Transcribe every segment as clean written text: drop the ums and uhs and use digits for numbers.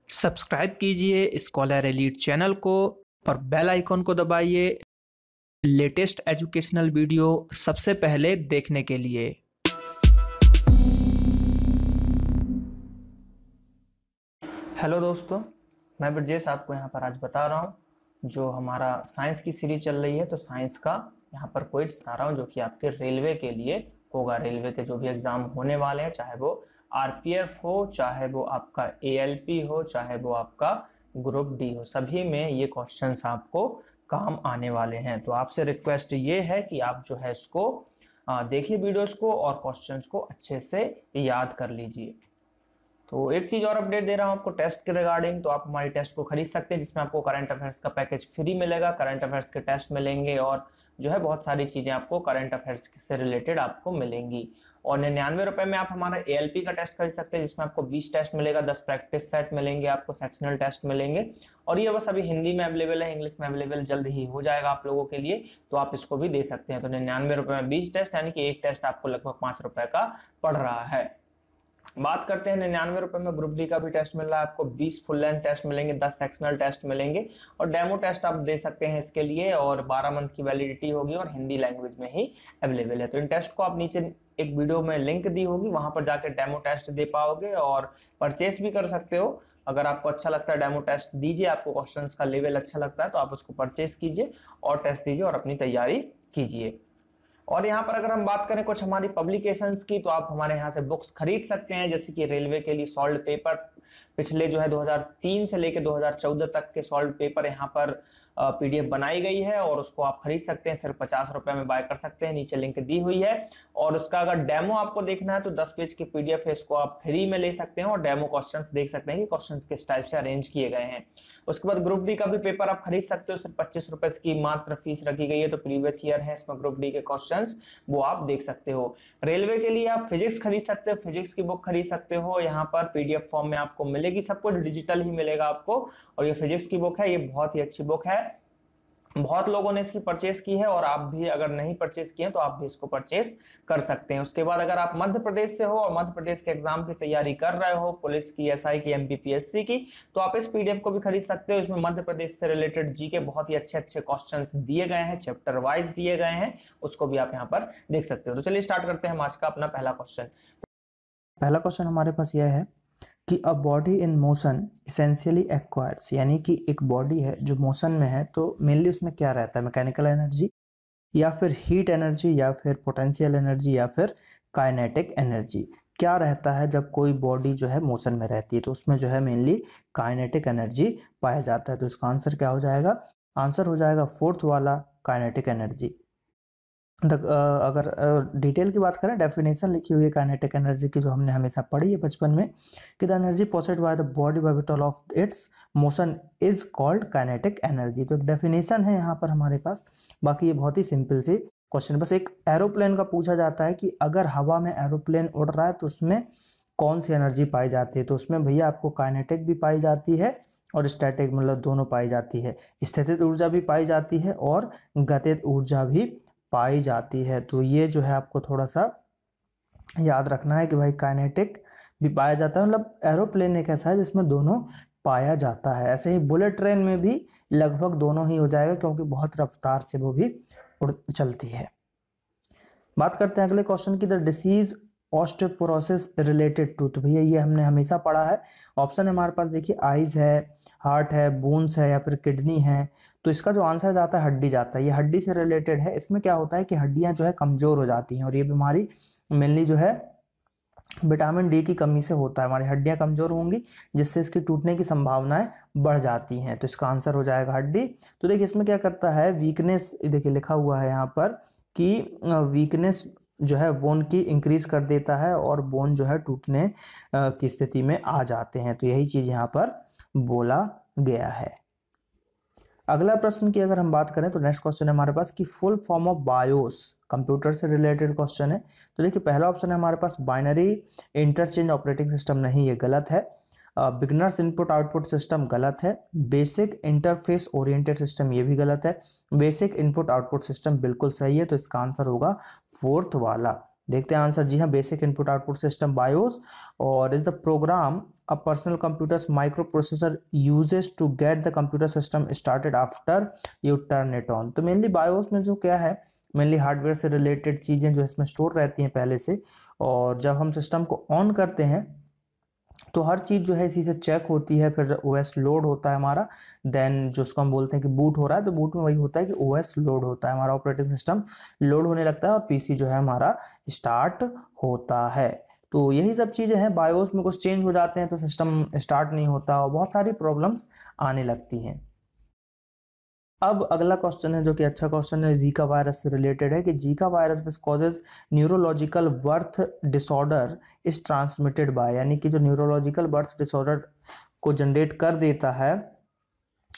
Subscribe कीजिए scholar elite channel को और बेल आइकॉन को दबाइए लेटेस्ट एजुकेशनल वीडियो सबसे पहले देखने के लिए। हेलो दोस्तों, मैं ब्रजेश आपको यहाँ पर आज बता रहा हूँ जो हमारा साइंस की सीरीज चल रही है। तो साइंस का यहाँ पर क्विज बता रहा हूँ जो कि आपके रेलवे के लिए होगा। रेलवे के जो भी एग्जाम होने वाले हैं, चाहे वो आरपीएफ हो, चाहे वो आपका एएलपी हो, चाहे वो आपका ग्रुप डी हो, सभी में ये क्वेश्चंस आपको काम आने वाले हैं। तो आपसे रिक्वेस्ट ये है कि आप जो है इसको देखिए वीडियोस को और क्वेश्चंस को अच्छे से याद कर लीजिए। तो एक चीज और अपडेट दे रहा हूं आपको टेस्ट के रिगार्डिंग। तो आप हमारी टेस्ट को खरीद सकते हैं जिसमें आपको करंट अफेयर्स का पैकेज फ्री मिलेगा, करंट अफेयर्स के टेस्ट मिलेंगे और जो है बहुत सारी चीजें आपको करंट अफेयर्स से रिलेटेड आपको मिलेंगी। और 99 रुपए में आप हमारा एएलपी का टेस्ट खरीद सकते हैं जिसमें आपको 20 टेस्ट मिलेगा, 10 प्रैक्टिस सेट मिलेंगे, आपको सेक्शनल टेस्ट मिलेंगे। और ये बस अभी हिंदी में अवेलेबल है, इंग्लिश में अवेलेबल जल्द ही हो जाएगा आप लोगों के लिए, तो आप इसको भी दे सकते हैं। तो 99 रुपए में 20 टेस्ट, यानी कि एक टेस्ट आपको लगभग 5 रुपए का पड़ रहा है। बात करते हैं 99 रुपए में ग्रुप डी का भी टेस्ट मिल रहा है आपको। 20 फुल लेंथ टेस्ट मिलेंगे, 10 सेक्शनल टेस्ट मिलेंगे और डेमो टेस्ट आप दे सकते हैं इसके लिए। और 12 मंथ की वैलिडिटी होगी और हिंदी लैंग्वेज में ही अवेलेबल है। तो इन टेस्ट को आप नीचे एक वीडियो में लिंक दी होगी, वहां पर जाकर डेमो टेस्ट दे पाओगे और परचेस भी कर सकते हो। अगर आपको अच्छा लगता है डेमो टेस्ट दीजिए, आपको क्वेश्चंस का लेवल अच्छा लगता है तो आप उसको परचेस कीजिए और टेस्ट दीजिए और अपनी तैयारी कीजिए। और यहाँ पर अगर हम बात करें कुछ हमारी पब्लिकेशंस की, तो आप हमारे यहाँ से बुक्स खरीद सकते हैं, जैसे कि रेलवे के लिए सॉल्व पेपर पिछले जो है 2003 से लेकर 2014 तक के सॉल्व पेपर यहाँ पर पीडीएफ बनाई गई है और उसको आप खरीद सकते हैं। सिर्फ 50 रुपए में बाय कर सकते हैं, नीचे लिंक दी हुई है। और उसका अगर डेमो आपको देखना है तो 10 पेज की पीडीएफ है, इसको आप फ्री में ले सकते हैं और डेमो क्वेश्चंस देख सकते हैं कि क्वेश्चंस किस टाइप से अरेंज किए गए हैं। उसके बाद ग्रुप डी का भी पेपर आप खरीद सकते हो, सिर्फ 25 रुपए की मात्र फीस रखी गई है। तो प्रीवियस ईयर है इसमें ग्रुप डी के क्वेश्चन, वो आप देख सकते हो। रेलवे के लिए आप फिजिक्स खरीद सकते हो, फिजिक्स की बुक खरीद सकते हो, यहाँ पर पीडीएफ फॉर्म में आपको मिलेगी, सब कुछ डिजिटल ही मिलेगा आपको। और ये फिजिक्स की बुक है, ये बहुत ही अच्छी बुक है, बहुत लोगों ने इसकी परचेस की है और आप भी अगर नहीं परचेस किए तो आप भी इसको परचेस कर सकते हैं। उसके बाद अगर आप मध्य प्रदेश से हो और मध्य प्रदेश के एग्जाम की तैयारी कर रहे हो, पुलिस की, एसआई की, एमपीपीएससी की, तो आप इस पीडीएफ को भी खरीद सकते हो। इसमें मध्य प्रदेश से रिलेटेड जी के बहुत ही अच्छे अच्छे क्वेश्चंस दिए गए हैं, चैप्टर वाइज दिए गए हैं, उसको भी आप यहाँ पर देख सकते हो। तो चलिए स्टार्ट करते हैं हम आज का अपना पहला क्वेश्चन। पहला क्वेश्चन हमारे पास यह है कि a body in motion essentially acquires, यानी कि एक बॉडी है जो मोशन में है तो मेनली उसमें क्या रहता है, मैकेनिकल एनर्जी या फिर हीट एनर्जी या फिर पोटेंशियल एनर्जी या फिर काइनेटिक एनर्जी। क्या रहता है जब कोई बॉडी जो है मोशन में रहती है, तो उसमें जो है मेनली काइनेटिक एनर्जी पाया जाता है। तो इसका आंसर क्या हो जाएगा? आंसर हो जाएगा फोर्थ वाला, काइनेटिक एनर्जी। अगर डिटेल की बात करें, डेफिनेशन लिखी हुई है काइनेटिक एनर्जी की जो हमने हमेशा पढ़ी है बचपन में, कि the energy possessed by the body by virtue of its motion is called kinetic energy. तो एक डेफिनेशन है यहाँ पर हमारे पास। बाकी ये बहुत ही सिंपल सी क्वेश्चन, बस एक एरोप्लेन का पूछा जाता है कि अगर हवा में एरोप्लेन उड़ रहा है तो उसमें कौन सी एनर्जी पाई जाती है। तो उसमें भैया आपको काइनेटिक भी पाई जाती है और स्टैटिक, मतलब दोनों पाई जाती है। स्थितिज ऊर्जा भी पाई जाती है और गतिज ऊर्जा भी पाई जाती है। तो ये जो है आपको थोड़ा सा याद रखना है कि भाई काइनेटिक भी पाया जाता है, मतलब एरोप्लेन एक ऐसा है जिसमें दोनों पाया जाता है। ऐसे ही बुलेट ट्रेन में भी लगभग दोनों ही हो जाएगा क्योंकि बहुत रफ्तार से वो भी चलती है। बात करते हैं अगले क्वेश्चन की, the disease osteoporosis related to. तो भैया ये हमने हमेशा पढ़ा है। ऑप्शन है हमारे पास, देखिए आइज है, हार्ट है, बोन्स है या फिर किडनी है। तो इसका जो आंसर जाता है हड्डी जाता है। ये हड्डी से रिलेटेड है। इसमें क्या होता है कि हड्डियां जो है कमजोर हो जाती हैं और ये बीमारी मेनली जो है विटामिन डी की कमी से होता है। हमारी हड्डियां कमजोर होंगी जिससे इसकी टूटने की संभावनाएं बढ़ जाती हैं। तो इसका आंसर हो जाएगा हड्डी। तो देखिए इसमें क्या करता है, वीकनेस, देखिए लिखा हुआ है यहाँ पर कि वीकनेस जो है बोन की इंक्रीज कर देता है और बोन जो है टूटने की स्थिति में आ जाते हैं। तो यही चीज यहाँ पर बोला गया है। अगला प्रश्न की अगर हम बात करें तो नेक्स्ट क्वेश्चन है हमारे पास कि full form of BIOS, computer से रिलेटेड क्वेश्चन है। तो देखिए पहला ऑप्शन है हमारे पास बाइनरी इंटरचेंज ऑपरेटिंग सिस्टम, नहीं ये गलत है। बिगनर्स इनपुट आउटपुट सिस्टम गलत है। बेसिक इंटरफेस ओरिएंटेड सिस्टम ये भी गलत है। बेसिक इनपुट आउटपुट सिस्टम बिल्कुल सही है। तो इसका आंसर होगा फोर्थ वाला। देखते हैं आंसर। जी हाँ, basic input output system BIOS और is the program a personal computer's microprocessor uses to get the computer system started after you turn it on। तो मेनली बायोस में जो क्या है, मेनली हार्डवेयर से रिलेटेड चीज़ें जो इसमें स्टोर रहती हैं पहले से, और जब हम सिस्टम को ऑन करते हैं तो हर चीज़ जो है इसी से चेक होती है। फिर ओएस लोड होता है हमारा, देन जो उसको हम बोलते हैं कि बूट हो रहा है, तो बूट में वही होता है कि ओएस लोड होता है, हमारा ऑपरेटिंग सिस्टम लोड होने लगता है और पीसी जो है हमारा स्टार्ट होता है। तो यही सब चीज़ें हैं, बायोस में कुछ चेंज हो जाते हैं तो सिस्टम स्टार्ट नहीं होता और बहुत सारी प्रॉब्लम्स आने लगती हैं। अब अगला क्वेश्चन है जो कि अच्छा क्वेश्चन है, जीका वायरस से रिलेटेड है कि Zika virus which causes neurological birth disorder is transmitted by, यानी कि जो न्यूरोलॉजिकल बर्थ डिसऑर्डर को जनरेट कर देता है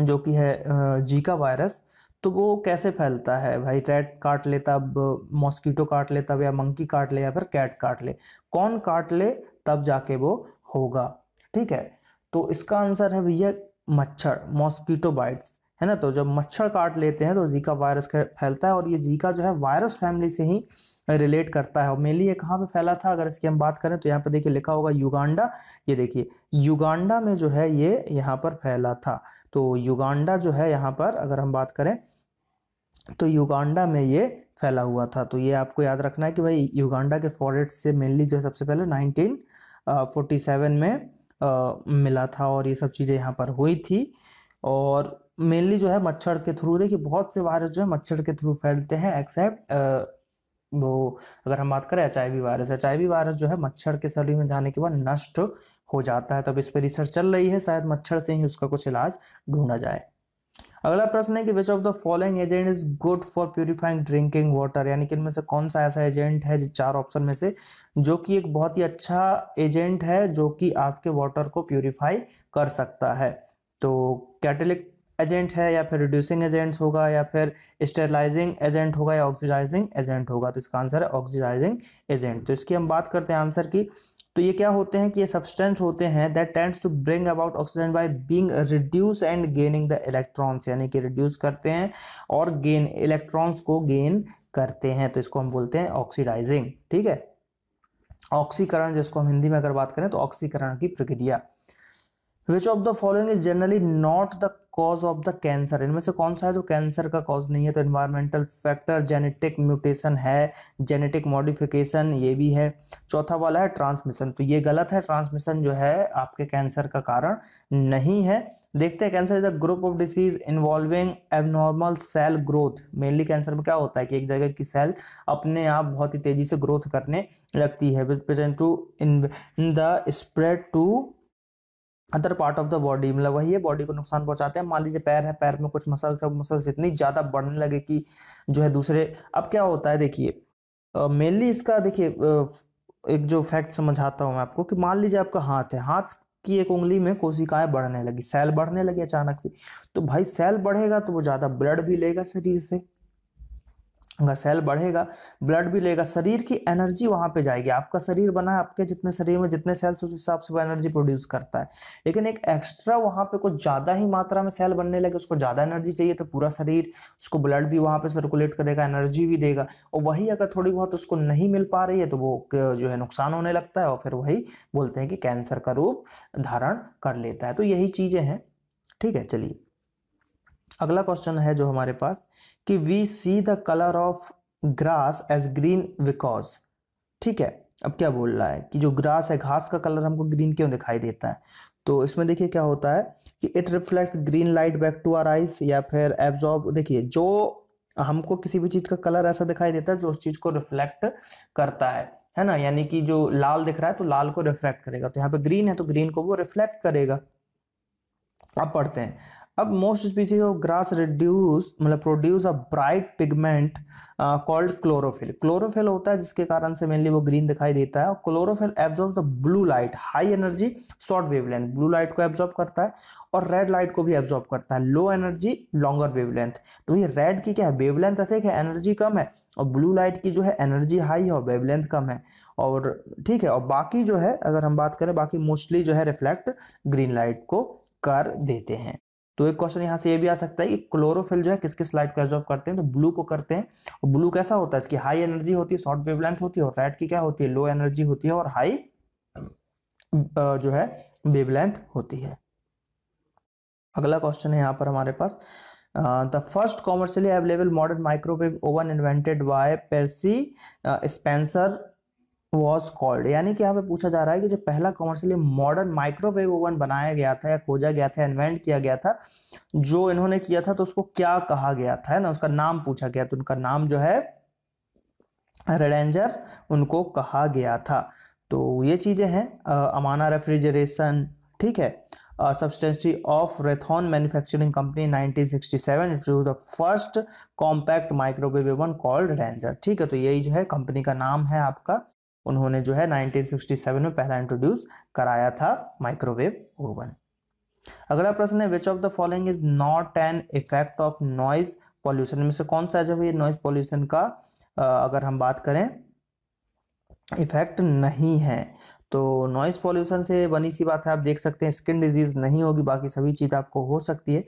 जो कि है जीका वायरस, तो वो कैसे फैलता है भाई? रैट काट ले तब, मॉस्किटो काट ले तब, या मंकी काट ले, या फिर कैट काट ले, कौन काट ले तब जाके वो होगा? ठीक है, तो इसका आंसर है भैया मच्छर, मॉस्किटो बाइट्स, है ना। तो जब मच्छर काट लेते हैं तो जीका वायरस फैलता है, और ये जीका जो है वायरस फैमिली से ही रिलेट करता है। और मेनली ये कहाँ पे फैला था अगर इसकी हम बात करें तो यहाँ पे देखिए लिखा होगा युगांडा, ये देखिए युगांडा में जो है ये यहाँ पर फैला था। तो युगांडा जो है यहाँ पर अगर हम बात करें तो युगांडा में ये फैला हुआ था। तो ये आपको याद रखना है कि भाई युगांडा के फॉरेस्ट से मेनली जो है सबसे पहले 1947 में मिला था, और ये सब चीज़ें यहाँ पर हुई थी। और मेनली जो है मच्छर के थ्रू, देखिए बहुत से वायरस जो है मच्छर के थ्रू फैलते हैं, एक्सेप्ट वो अगर हम बात करें HIV वायरस, HIV वायरस जो है मच्छर के शरीर में जाने के बाद नष्ट हो जाता है। तब इस पर रिसर्च चल रही है, शायद मच्छर से ही उसका कुछ इलाज ढूंढा जाए। अगला प्रश्न है कि which of the following agent is good for purifying drinking water, यानी कि इनमें से कौन सा ऐसा एजेंट है, चार ऑप्शन में से, जो कि एक बहुत ही अच्छा एजेंट है जो कि आपके वाटर को प्यूरिफाई कर सकता है? तो कैटेलिक एजेंट है, या फिर रिड्यूसिंग एजेंट होगा, या फिर स्टेरलाइजिंग एजेंट होगा, या ऑक्सीडाइजिंग एजेंट होगा? तो इसका आंसर है ऑक्सीडाइजिंग एजेंट। तो इसकी हम बात करते हैं आंसर की, तो ये क्या होते हैं कि ये सब्सटेंस होते हैं that tends to bring about oxygen by being reduce and gaining the electrons, यानी कि रिड्यूस करते हैं और गेन इलेक्ट्रॉन्स को गेन करते हैं, तो इसको हम बोलते हैं ऑक्सीडाइजिंग। ठीक है, ऑक्सीकरण जिसको हम हिंदी में अगर बात करें तो ऑक्सीकरण की प्रक्रिया। Which of the following is generally not the cause of the cancer, इनमें से कौन सा है जो कैंसर का कॉज नहीं है? तो एनवायरमेंटल फैक्टर, जेनेटिक म्यूटेशन है, जेनेटिक मॉडिफिकेशन ये भी है, चौथा वाला है ट्रांसमिशन। तो ये गलत है, ट्रांसमिशन जो है आपके कैंसर का कारण नहीं है। देखते हैं, cancer is a group of disease involving abnormal cell growth. Mainly cancer में क्या होता है कि एक जगह की सेल अपने आप बहुत ही तेजी से ग्रोथ करने लगती है, present to in the spread to other part of the body, मतलब वही है बॉडी को नुकसान पहुंचाते हैं। मान लीजिए पैर है, पैर में कुछ मसल्स इतनी ज्यादा बढ़ने लगे कि जो है दूसरे, अब क्या होता है देखिए मेनली इसका देखिए एक जो फैक्ट समझाता हूँ मैं आपको कि मान लीजिए आपका हाथ है, हाथ की एक उंगली में कोशिकाएं बढ़ने लगी, सेल बढ़ने लगी अचानक से, तो भाई सेल बढ़ेगा तो वो ज्यादा ब्लड भी लेगा शरीर से, अगर सेल बढ़ेगा ब्लड भी लेगा, शरीर की एनर्जी वहां पे जाएगी। आपका शरीर बना है, आपके जितने शरीर में जितने सेल्स उस हिसाब से वो एनर्जी प्रोड्यूस करता है, लेकिन एक एक्स्ट्रा वहां पे कुछ ज्यादा ही मात्रा में सेल बनने लगे, उसको ज्यादा एनर्जी चाहिए, तो पूरा शरीर उसको ब्लड भी वहां पे सर्कुलेट करेगा, एनर्जी भी देगा, और वही अगर थोड़ी बहुत उसको नहीं मिल पा रही है तो वो जो है नुकसान होने लगता है, और फिर वही बोलते हैं कि कैंसर का रूप धारण कर लेता है। तो यही चीजें हैं। ठीक है, चलिए अगला क्वेश्चन है जो हमारे पास कि we see the colour of grass as green because. ठीक है, अब क्या बोल रहा है कि जो ग्रास है, घास का कलर हमको ग्रीन क्यों दिखाई देता है? तो इसमें देखिए क्या होता है कि it reflect green light back to our eyes, या फिर एब्जॉर्ब। देखिए जो हमको किसी भी चीज का कलर ऐसा दिखाई देता है जो उस चीज को रिफ्लेक्ट करता है ना, यानी कि जो लाल दिख रहा है तो लाल को रिफ्लेक्ट करेगा, तो यहाँ पे ग्रीन है तो ग्रीन को वो रिफ्लेक्ट करेगा। अब पढ़ते हैं, अब most species of grass reduce मतलब produce a bright pigment called chlorophyll. Chlorophyll होता है जिसके कारण से मेनली वो ग्रीन दिखाई देता है, और chlorophyll absorb the blue light high energy short wavelength, blue light को एब्जॉर्ब करता है, और रेड लाइट को भी एब्जॉर्ब करता है, लो एनर्जी लॉन्गर वेवलेंथ। तो ये रेड की क्या है, वेवलेंथ अधिक है, एनर्जी कम है, और ब्लू लाइट की जो है एनर्जी हाई है और वेवलेंथ कम है। और ठीक है, और बाकी जो है अगर हम बात करें, बाकी मोस्टली जो है रिफ्लेक्ट ग्रीन लाइट को कर देते हैं। तो एक क्वेश्चन यहाँ से ये भी आ सकता है कि क्लोरोफिल जो है किस किस लाइट को एब्जॉर्ब करते हैं? तो ब्लू को करते हैं, और ब्लू कैसा होता है, इसकी हाई एनर्जी होती है, शॉर्ट वेवलेंथ होती है, और रेड की क्या होती है, लो एनर्जी होती है और हाई जो है वेवलेंथ होती है। अगला क्वेश्चन है यहाँ पर हमारे पास, the first commercially available modern microwave oven invented by Percy Spencer was called, यानी कि यहाँ पे पूछा जा रहा है कि जो पहला कॉमर्शियली मॉडर्न माइक्रोवेव ओवन बनाया गया था या खोजा गया था, इन्वेंट किया गया था, जो इन्होंने किया था तो उसको क्या कहा गया था, है ना, उसका नाम पूछा गया, तो उनका नाम जो है रेडेंजर उनको कहा गया था। तो ये चीजें हैं। अमाना रेफ्रिजरेशन, ठीक है, subsidiary of Raytheon manufacturing company 1967, it was the first compact microwave oven called Ranger, ठीक है, तो यही जो है कंपनी का नाम है आपका, उन्होंने जो है 1967 में पहला इंट्रोड्यूस कराया था माइक्रोवेव ओवन। अगला प्रश्न है, which of the following is not an effect of noise pollution, में से कौन सा जो है नॉइज पॉल्यूशन का अगर हम बात करें इफेक्ट नहीं है। तो नॉइज पॉल्यूशन से बनी सी बात है, आप देख सकते हैं स्किन डिजीज नहीं होगी, बाकी सभी चीज़ आपको हो सकती है।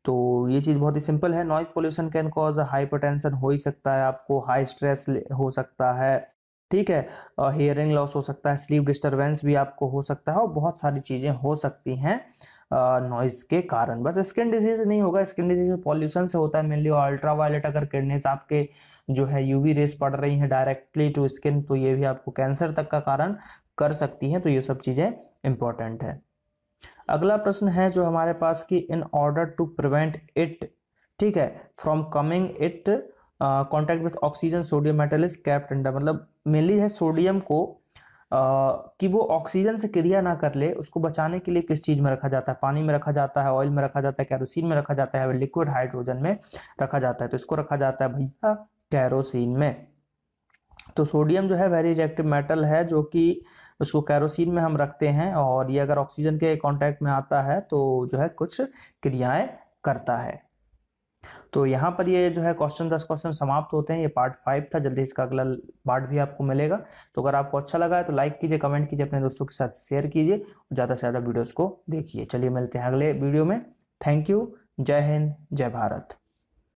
तो ये चीज़ बहुत ही सिंपल है, noise pollution can cause hypertension हो ही सकता है, आपको हाई स्ट्रेस हो सकता है, ठीक है, हियरिंग लॉस हो सकता है, स्लीप डिस्टर्बेंस भी आपको हो सकता है, और बहुत सारी चीज़ें हो सकती हैं नॉइज के कारण। बस स्किन डिजीज नहीं होगा, स्किन डिजीज पॉल्यूशन से होता है मेनली, और अल्ट्रावायलेट अगर किरणें आपके जो है यूवी रेस पड़ रही हैं डायरेक्टली टू स्किन, तो ये भी आपको कैंसर तक का कारण कर सकती हैं, तो ये सब चीज़ें इंपॉर्टेंट है। अगला प्रश्न है जो हमारे पास कि in order to prevent it, ठीक है, from coming it contact with oxygen sodium metal is kept under, मतलब मेनली है सोडियम को कि वो ऑक्सीजन से क्रिया ना कर ले, उसको बचाने के लिए किस चीज में रखा जाता है, पानी में रखा जाता है, ऑयल में रखा जाता है, कैरोसिन में रखा जाता है, लिक्विड हाइड्रोजन में रखा जाता है, तो इसको रखा जाता है भैया कैरोसिन में। तो सोडियम जो है वेरी रिएक्टिव मेटल है, जो कि उसको कैरोसिन में हम रखते हैं, और ये अगर ऑक्सीजन के कांटेक्ट में आता है तो जो है कुछ क्रियाएं करता है। तो यहाँ पर ये जो है क्वेश्चन 10 क्वेश्चन समाप्त होते हैं, ये पार्ट 5 था, जल्दी इसका अगला पार्ट भी आपको मिलेगा। तो अगर आपको अच्छा लगा है तो लाइक कीजिए, कमेंट कीजिए, अपने दोस्तों के साथ शेयर कीजिए, ज़्यादा से ज़्यादा वीडियोस को देखिए। चलिए मिलते हैं अगले वीडियो में, थैंक यू, जय हिंद, जय भारत।